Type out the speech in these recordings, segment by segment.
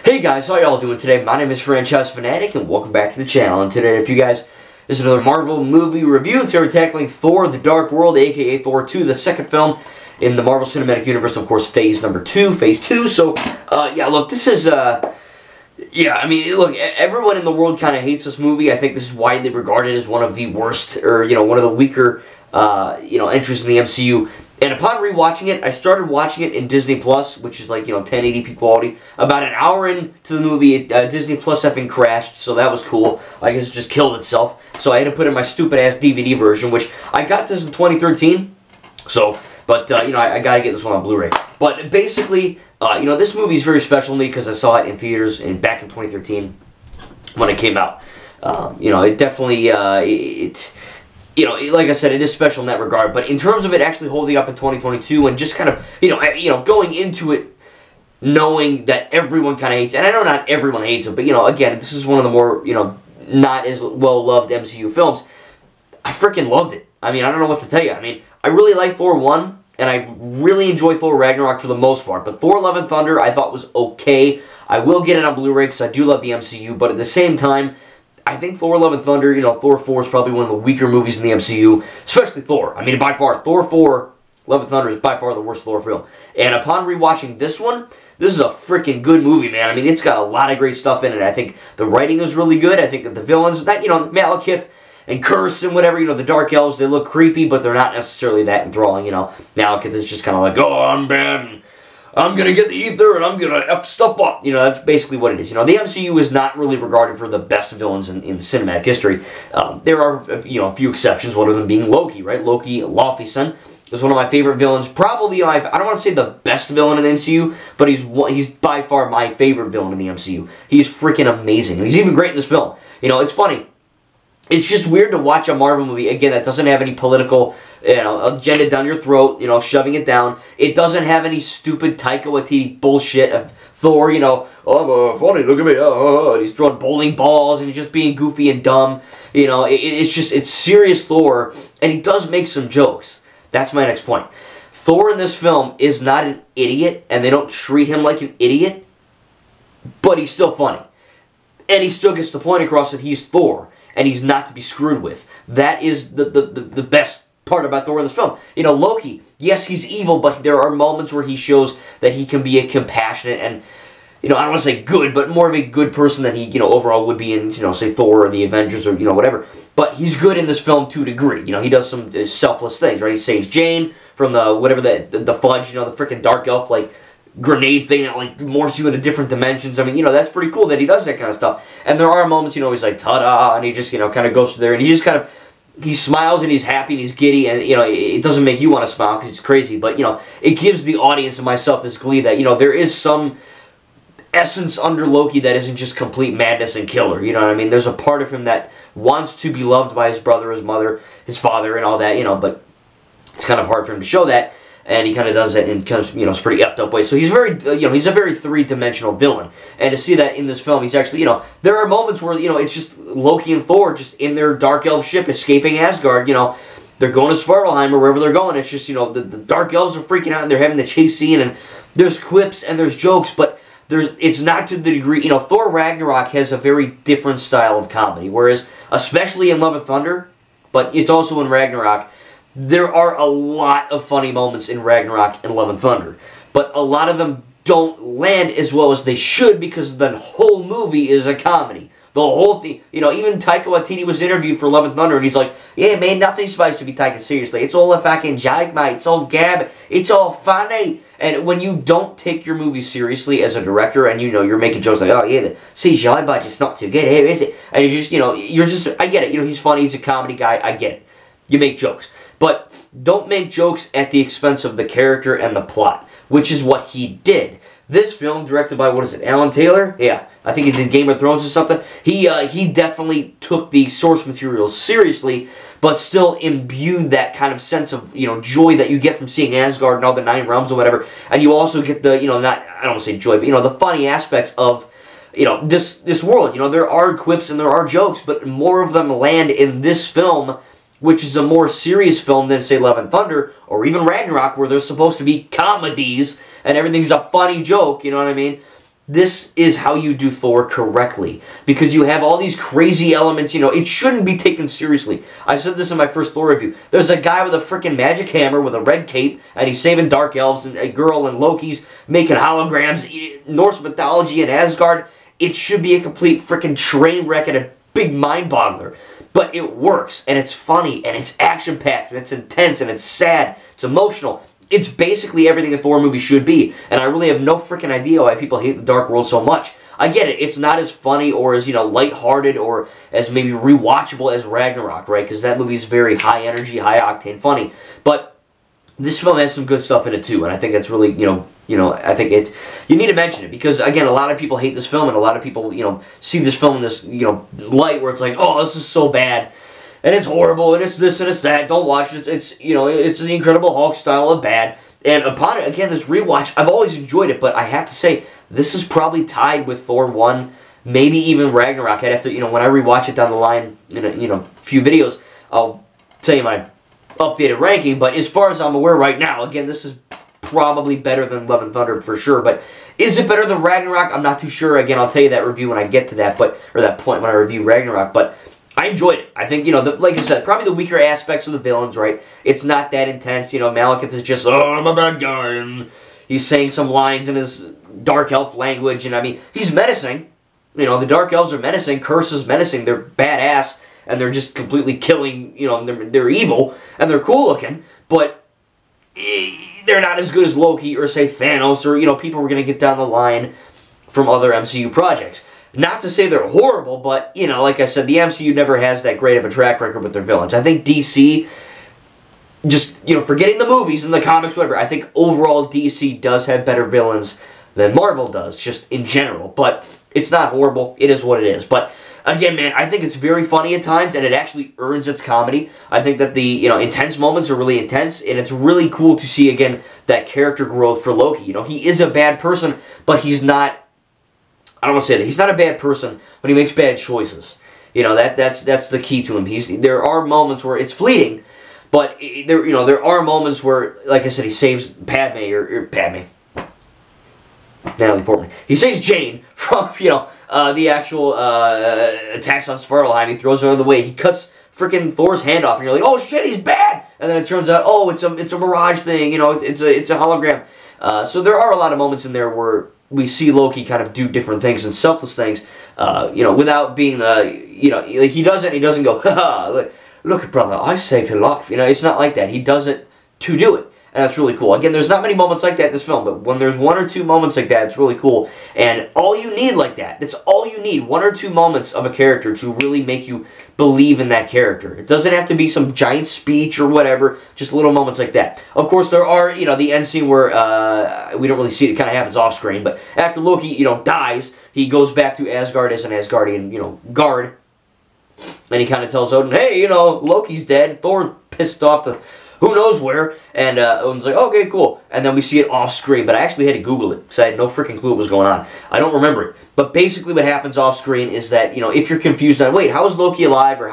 Hey guys, how y'all doing today? My name is Franchise Fanatic and welcome back to the channel. And today, if you guys, this is another Marvel movie review. Today we're tackling Thor: The Dark World, aka Thor 2, the second film in the Marvel Cinematic Universe, of course, phase 2. So, yeah, look, this is, yeah, I mean, look, everyone in the world kind of hates this movie. I think this is widely regarded as one of the worst, or, one of the weaker, entries in the MCU. And upon rewatching it, I started watching it in Disney Plus, which is like, 1080p quality. About an hour into the movie, Disney Plus effing crashed, so that was cool. I guess it just killed itself. So I had to put in my stupid-ass DVD version, which I got this in 2013. So, but, I gotta get this one on Blu-ray. But basically, this movie is very special to me because I saw it in theaters back in 2013 when it came out. It definitely, like I said, it is special in that regard. But in terms of it actually holding up in 2022 and just kind of, going into it knowing that everyone kind of hates it. And I know not everyone hates it, but, again, this is one of the more, not as well-loved MCU films. I freaking loved it. I mean, I don't know what to tell you. I mean, I really like Thor 1, and I really enjoy Thor Ragnarok for the most part. But Thor Love and Thunder I thought was okay. I will get it on Blu-ray because I do love the MCU, but at the same time, I think Thor Love and Thunder, Thor 4 is probably one of the weaker movies in the MCU, especially Thor. I mean, by far, Thor 4, Love and Thunder is by far the worst Thor film. And upon rewatching this one, this is a freaking good movie, man. I mean, it's got a lot of great stuff in it. I think the writing is really good. I think that the villains, Malekith and Curse and whatever, the Dark Elves, they look creepy, but they're not necessarily that enthralling, Malekith is just kind of like, oh, I'm bad, and I'm going to get the ether, and I'm going to F stuff up. That's basically what it is. The MCU is not really regarded for the best villains in cinematic history. There are, a few exceptions, one of them being Loki, right? Loki Laufeyson is one of my favorite villains. Probably, I don't want to say the best villain in the MCU, but he's by far my favorite villain in the MCU. He's freaking amazing. He's even great in this film. It's funny. It's just weird to watch a Marvel movie, again, that doesn't have any political, agenda down your throat, shoving it down. It doesn't have any stupid Taika Waititi bullshit of Thor, oh, I'm funny, look at me, and he's throwing bowling balls, and he's just being goofy and dumb. It's serious Thor, and he does make some jokes. That's my next point. Thor in this film is not an idiot, and they don't treat him like an idiot, but he's still funny. And he still gets the point across that he's Thor, and he's not to be screwed with. That is the best part about Thor in this film. Loki, yes, he's evil, but there are moments where he shows that he can be a compassionate and, I don't want to say good, but more of a good person than he, overall would be in, say, Thor or the Avengers or, whatever. But he's good in this film to a degree. He does some selfless things, right? He saves Jane from the fudge, the freaking dark elf, grenade thing that morphs you into different dimensions. I mean, that's pretty cool that he does that kind of stuff. And there are moments, he's like, ta-da, and he just, kind of goes through there, and he just kind of, he smiles and he's happy and he's giddy, and, it doesn't make you want to smile because it's crazy, but, it gives the audience and myself this glee that, there is some essence under Loki that isn't just complete madness and killer, you know what I mean? There's a part of him that wants to be loved by his brother, his mother, his father, and all that, but it's kind of hard for him to show that. And he kind of does it in kind of, it's pretty effed up way. So he's very, he's a very three-dimensional villain. And to see that in this film, he's actually, there are moments where, it's just Loki and Thor just in their Dark Elf ship escaping Asgard, they're going to Svartalheim or wherever they're going. It's just, the Dark Elves are freaking out and they're having the chase scene and there's quips and there's jokes, but it's not to the degree, Thor Ragnarok has a very different style of comedy, whereas, especially in Love and Thunder, but it's also in Ragnarok, there are a lot of funny moments in Ragnarok and Love and Thunder, but a lot of them don't land as well as they should because the whole movie is a comedy. The whole thing, even Taika Waititi was interviewed for Love and Thunder, and he's like, yeah, man, nothing's supposed to be taken seriously. It's all a fucking joke, mate. It's all gab. It's all funny. And when you don't take your movie seriously as a director, and you're making jokes like, oh, yeah, the CGI budget's not too good here, is it? And you're just, I get it. He's funny. He's a comedy guy. I get it. You make jokes. But don't make jokes at the expense of the character and the plot, which is what he did. This film, directed by, Alan Taylor? Yeah, I think he did Game of Thrones or something. He definitely took the source material seriously, but still imbued that kind of sense of, joy that you get from seeing Asgard and all the 9 realms or whatever. And you also get the, I don't want to say joy, but, the funny aspects of, this world. There are quips and there are jokes, but more of them land in this film, which is a more serious film than, say, Love and Thunder, or even Ragnarok, where there's supposed to be comedies, and everything's a funny joke, you know what I mean? this is how you do Thor correctly. Because you have all these crazy elements, you know, it shouldn't be taken seriously. I said this in my first Thor review. There's a guy with a freaking magic hammer with a red cape, and he's saving dark elves, and a girl, and Loki's making holograms, Norse mythology and Asgard. It should be a complete freaking train wreck and a big mind boggler. But it works, and it's funny, and it's action-packed, and it's intense, and it's sad, it's emotional. It's basically everything a Thor movie should be, and I really have no freaking idea why people hate The Dark World so much. I get it, it's not as funny or as, you know, lighthearted or as maybe rewatchable as Ragnarok, right? Because that movie is very high energy, high octane funny. But this film has some good stuff in it too, and I think that's really, you know, I think it's, you need to mention it, because again, a lot of people hate this film, and a lot of people, you know, see this film in this, you know, light where it's like, oh, this is so bad. And it's horrible, and it's this and it's that. Don't watch it. It's you know, it's the Incredible Hulk style of bad. And upon it, again, this rewatch, I've always enjoyed it, but I have to say, this is probably tied with Thor 1, maybe even Ragnarok. I'd have to, you know, when I rewatch it down the line in a, you know, few videos, I'll tell you my updated ranking. But as far as I'm aware right now, again, this is probably better than Love and Thunder for sure. But is it better than Ragnarok? I'm not too sure. Again, I'll tell you that review when I get to that, or that point when I review Ragnarok. But I enjoyed it. I think, you know, like I said, probably the weaker aspects of the villains, right? It's not that intense. You know, Malekith is just, oh, I'm a bad guy, and he's saying some lines in his dark elf language, and I mean, he's menacing. You know, the dark elves are menacing, Curse is menacing, they're badass, and they're just completely killing, you know, they're evil, and they're cool looking, but they're not as good as Loki, or say Thanos, or, you know, people we're going to get down the line from other MCU projects. Not to say they're horrible, but, you know, like I said, the MCU never has that great of a track record with their villains. I think DC, just, you know, forgetting the movies and the comics, whatever, I think overall DC does have better villains than Marvel does, just in general. But it's not horrible. It is what it is. But, again, man, I think it's very funny at times, and it actually earns its comedy. I think that the, you know, intense moments are really intense, and it's really cool to see, again, that character growth for Loki. You know, he is a bad person, but he's not, I don't want to say that. He's not a bad person, but he makes bad choices. You know, that's the key to him. There are moments where it's fleeting, but there are moments where, like I said, he saves Padme or Natalie Portman. He saves Jane from, you know, the actual attacks on Svartalheim. He throws her out of the way. He cuts freaking Thor's hand off, and you're like, oh shit, he's bad. And then it turns out, oh, it's a mirage thing. You know, it's a hologram. So there are a lot of moments in there where we see Loki kind of do different things and selfless things, you know, without being, you know, like he does it and he doesn't go, haha, look, brother, I saved your life. You know, it's not like that. He does it to do it. And that's really cool. Again, there's not many moments like that in this film, but when there's one or two moments like that, it's really cool. And all you need like that, that's all you need, one or two moments of a character to really make you believe in that character. It doesn't have to be some giant speech or whatever, just little moments like that. Of course, there are, you know, the end scene where we don't really see it, it kind of happens off screen, but after Loki, you know, dies, he goes back to Asgard as an Asgardian, you know, guard, and he kind of tells Odin, hey, you know, Loki's dead, Thor's pissed off to who knows where, and Odin's like, okay, cool, and then we see it off screen, but I actually had to Google it, because I had no freaking clue what was going on. I don't remember it, but basically what happens off screen is that, you know, if you're confused on, wait, how is Loki alive, or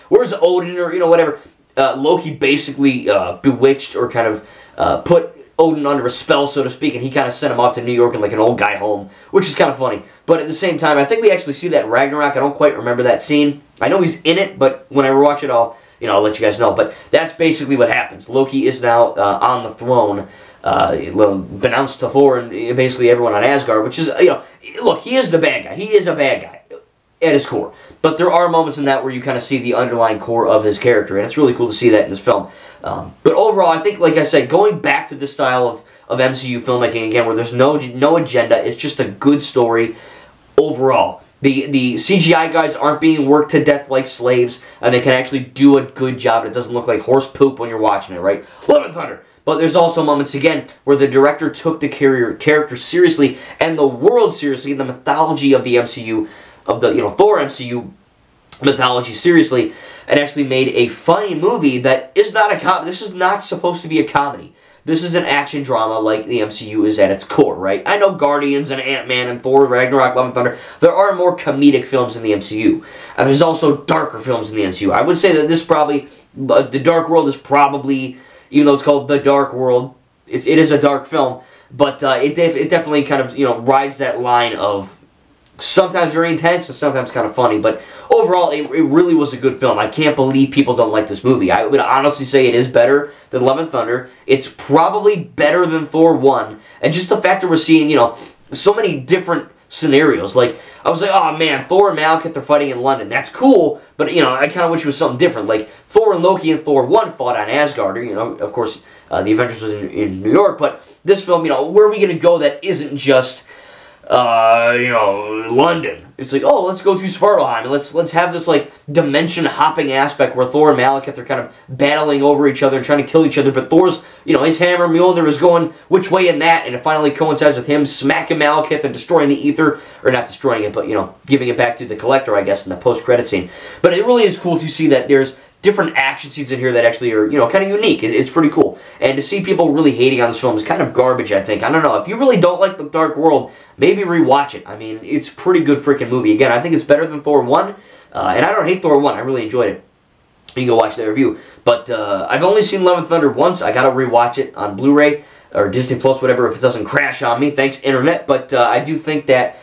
where's Odin, or, you know, whatever, Loki basically bewitched, or kind of put Odin under a spell, so to speak, and he kind of sent him off to New York in like an old guy home, which is kind of funny. But at the same time, I think we actually see that in Ragnarok. I don't quite remember that scene. I know he's in it, but when I rewatch it, I'll let you guys know. But that's basically what happens. Loki is now on the throne, denounced to Thor and basically everyone on Asgard, which is, you know, look, he is the bad guy. He is a bad guy at his core. But there are moments in that where you kind of see the underlying core of his character, and it's really cool to see that in this film. But overall, I think, like I said, going back to this style of MCU filmmaking again, where there's no agenda, it's just a good story overall. The CGI guys aren't being worked to death like slaves, and they can actually do a good job. It doesn't look like horse poop when you're watching it, right? Love and Thunder. But there's also moments, again, where the director took the character seriously, and the world seriously, and the mythology of the MCU, of the, you know, Thor MCU mythology seriously, and actually made a funny movie that is not a comedy. This is not supposed to be a comedy. This is an action drama like the MCU is at its core, right? I know Guardians and Ant-Man and Thor, Ragnarok, Love and Thunder, there are more comedic films in the MCU. And there's also darker films in the MCU. I would say that this probably, The Dark World is probably, even though it's called The Dark World, it is a dark film, but it definitely kind of, you know, rides that line of sometimes very intense and sometimes kind of funny. But overall, it really was a good film. I can't believe people don't like this movie. I would honestly say it is better than Love and Thunder. It's probably better than Thor 1. And just the fact that we're seeing, you know, so many different scenarios. Like, I was like, oh man, Thor and Malekith are fighting in London. That's cool, but, you know, I kind of wish it was something different. Like, Thor and Loki and Thor 1 fought on Asgard. Or, you know, of course, the Avengers was in New York. But this film, you know, where are we going to go that isn't just you know, London? It's like, oh, let's go to Svartalheim and let's have this like dimension hopping aspect where Thor and Malekith are kind of battling over each other and trying to kill each other, but Thor's, you know, his hammer Mjolnir is going which way in that, and it finally coincides with him smacking Malekith and destroying the ether, or not destroying it, but, you know, giving it back to the Collector, I guess, in the post-credit scene. But it really is cool to see that there's different action scenes in here that actually are, you know, kind of unique. It's pretty cool. And to see people really hating on this film is kind of garbage, I think. I don't know. If you really don't like The Dark World, maybe rewatch it. I mean, it's a pretty good freaking movie. Again, I think it's better than Thor 1. And I don't hate Thor 1. I really enjoyed it. You can go watch that review. But I've only seen Love and Thunder once. I got to rewatch it on Blu-ray or Disney Plus, whatever, if it doesn't crash on me. Thanks, Internet. But I do think that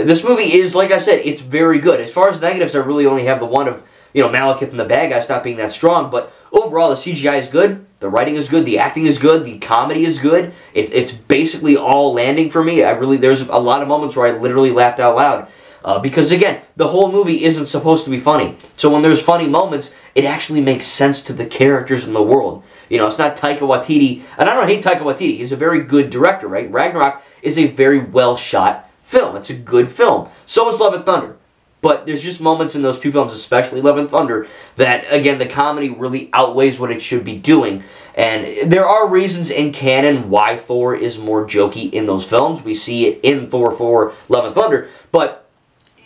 this movie is, like I said, it's very good. As far as negatives, I really only have the one of, you know, Malekith and the bad guys not being that strong, but overall the CGI is good, the writing is good, the acting is good, the comedy is good. It's basically all landing for me. There's a lot of moments where I literally laughed out loud. Because again, the whole movie isn't supposed to be funny. So when there's funny moments, it actually makes sense to the characters in the world. You know, it's not Taika Waititi, and I don't hate Taika Waititi, he's a very good director, right? Ragnarok is a very well shot film. It's a good film. So is Love and Thunder. But there's just moments in those two films, especially Love and Thunder, that, again, the comedy really outweighs what it should be doing. And there are reasons in canon why Thor is more jokey in those films. We see it in Thor 4, Love and Thunder. But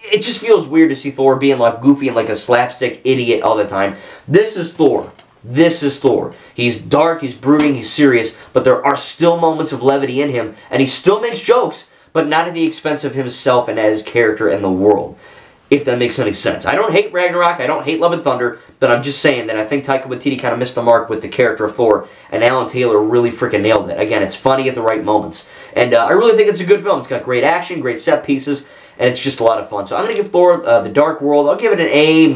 it just feels weird to see Thor being like goofy and like a slapstick idiot all the time. This is Thor. This is Thor. He's dark, he's brooding, he's serious, but there are still moments of levity in him, and he still makes jokes, but not at the expense of himself and his character and the world. If that makes any sense. I don't hate Ragnarok, I don't hate Love and Thunder, but I'm just saying that I think Taika Waititi kind of missed the mark with the character of Thor, and Alan Taylor really freaking nailed it. Again, it's funny at the right moments. And I really think it's a good film. It's got great action, great set pieces, and it's just a lot of fun. So I'm going to give Thor The Dark World, I'll give it an A-.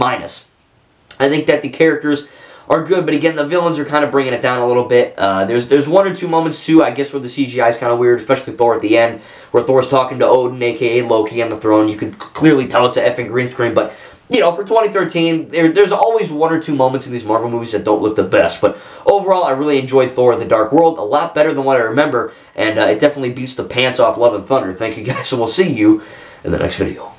I think that the characters are good, but again, the villains are kind of bringing it down a little bit. There's one or two moments, too, I guess, where the CGI is kind of weird, especially Thor at the end, where Thor's talking to Odin, a.k.a. Loki, on the throne. You could clearly tell it's an effing green screen, but, you know, for 2013, there's always one or two moments in these Marvel movies that don't look the best, but overall, I really enjoyed Thor The Dark World, a lot better than what I remember, and it definitely beats the pants off Love and Thunder. Thank you, guys, and we'll see you in the next video.